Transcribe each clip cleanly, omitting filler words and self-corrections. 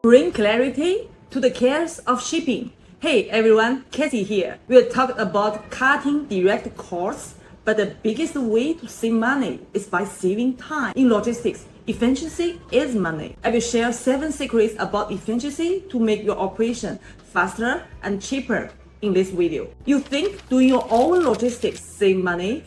Bring clarity to the chaos of shipping. Hey everyone, Cassie here. We'll talk about cutting direct costs, but the biggest way to save money is by saving time. In logistics, efficiency is money. I will share 7 secrets about efficiency to make your operation faster and cheaper in this video. You think doing your own logistics save money?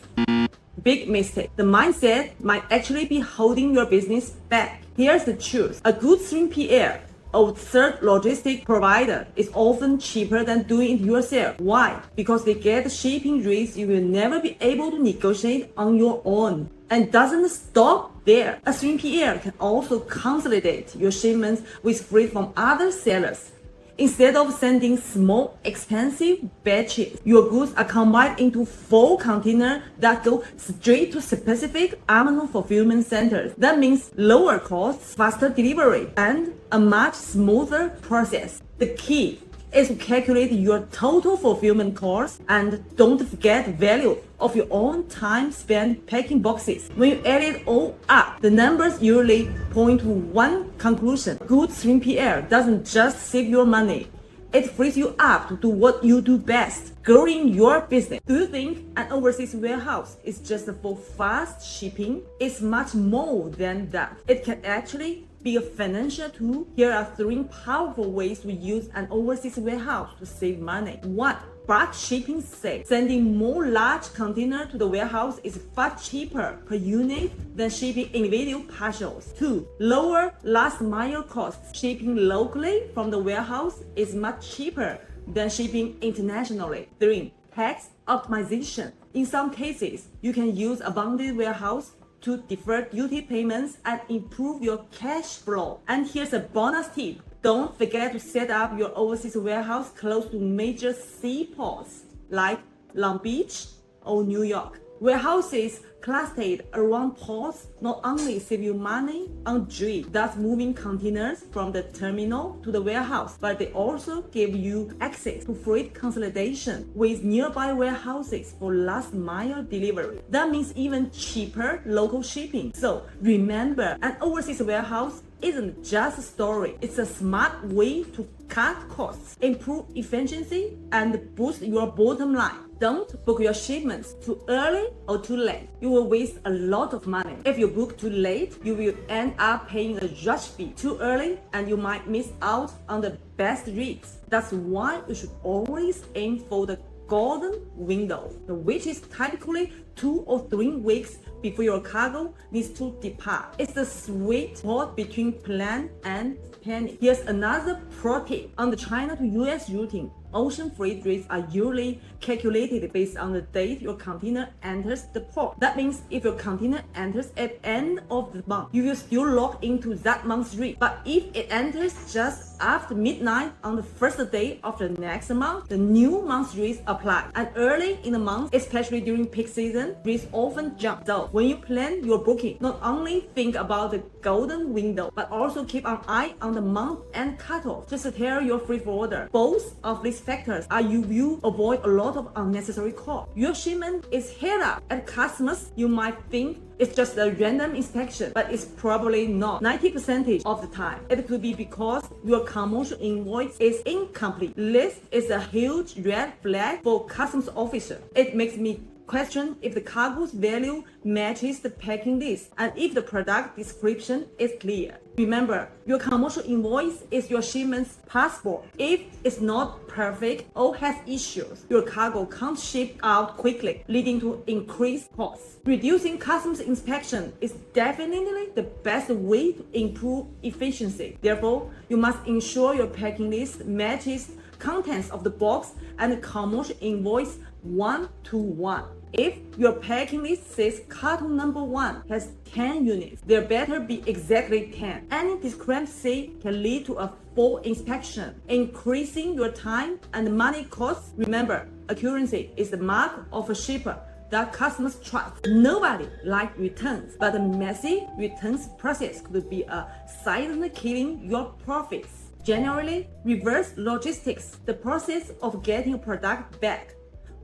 Big mistake. The mindset might actually be holding your business back. Here's the truth. A good 3PL or third logistic provider is often cheaper than doing it yourself. Why? Because they get shipping rates you will never be able to negotiate on your own. And doesn't stop there. A 3PL can also consolidate your shipments with freight from other sellers. Instead of sending small, expensive batches, your goods are combined into full containers that go straight to specific Amazon fulfillment centers. That means lower costs, faster delivery, and a much smoother process. The key is to calculate your total fulfillment cost and don't forget value of your own time spent packing boxes. When you add it all up, the numbers usually point to one conclusion. Good 3PL doesn't just save your money. It frees you up to do what you do best, growing your business. Do you think an overseas warehouse is just for fast shipping? It's much more than that. It can actually be a financial tool. Here are 3 powerful ways to use an overseas warehouse to save money. 1. Bulk shipping saves. Sending more large containers to the warehouse is far cheaper per unit than shipping individual parcels. 2. Lower last mile costs. Shipping locally from the warehouse is much cheaper than shipping internationally. 3. Tax optimization. In some cases, you can use a bonded warehouse to defer duty payments and improve your cash flow. And here's a bonus tip. Don't forget to set up your overseas warehouse close to major seaports like Long Beach or New York. Warehouses clustered around ports not only save you money on dredge, thus moving containers from the terminal to the warehouse, but they also give you access to freight consolidation with nearby warehouses for last mile delivery. That means even cheaper local shipping. So remember, an overseas warehouse isn't just a story. It's a smart way to cut costs, improve efficiency, and boost your bottom line. Don't book your shipments too early or too late. You will waste a lot of money. If you book too late, you will end up paying a rush fee. Too early, and you might miss out on the best rates. That's why you should always aim for the golden window, which is typically 2 or 3 weeks before your cargo needs to depart. It's the sweet spot between plan and panic. Here's another pro tip. On the China to US routing, ocean freight rates are usually calculated based on the date your container enters the port. That means if your container enters at the end of the month, you will still lock into that month's rate. But if it enters just after midnight on the first day of the next month, the new month's rates apply. And early in the month, especially during peak season, rates often jump. So when you plan your booking, not only think about the golden window, but also keep an eye on the month and cutoff. Just tell your freight forwarder. Both of these factors are you will avoid a lot of unnecessary cost. Your shipment is held up at customers. You might think it's just a random inspection, but it's probably not. 90% of the time, it could be because your commercial invoice is incomplete. This is a huge red flag for customs officer. It makes me question if the cargo's value matches the packing list and if the product description is clear. Remember, your commercial invoice is your shipment's passport. If it's not perfect or has issues, your cargo can't ship out quickly, leading to increased costs. Reducing customs inspection is definitely the best way to improve efficiency. Therefore, you must ensure your packing list matches contents of the box and the commercial invoice 1 to 1. If your packing list says carton number 1 has 10 units, there better be exactly 10. Any discrepancy can lead to a full inspection, increasing your time and money costs. Remember, accuracy is the mark of a shipper that customers trust. Nobody likes returns, but a messy returns process could be a silent killing your profits. Generally, reverse logistics, the process of getting a product back,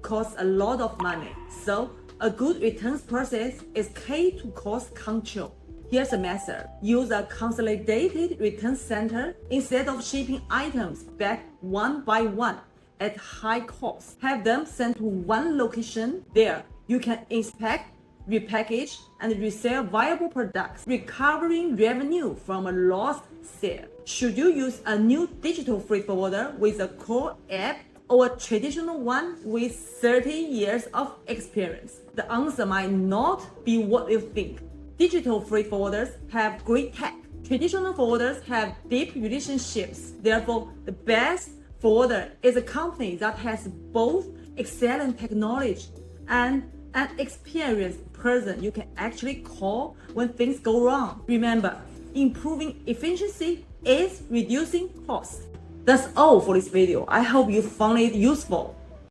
costs a lot of money. So a good returns process is key to cost control. Here's a method. Use a consolidated return center instead of shipping items back one by one at high cost. Have them sent to one location. There, you can inspect, repackage, and resell viable products, recovering revenue from a lost sale. Should you use a new digital freight forwarder with a core app or a traditional one with 30 years of experience? The answer might not be what you think. Digital freight forwarders have great tech. Traditional forwarders have deep relationships. Therefore, the best forwarder is a company that has both excellent technology and an experienced person you can actually call when things go wrong. Remember, improving efficiency is reducing costs. That's all for this video. I hope you found it useful.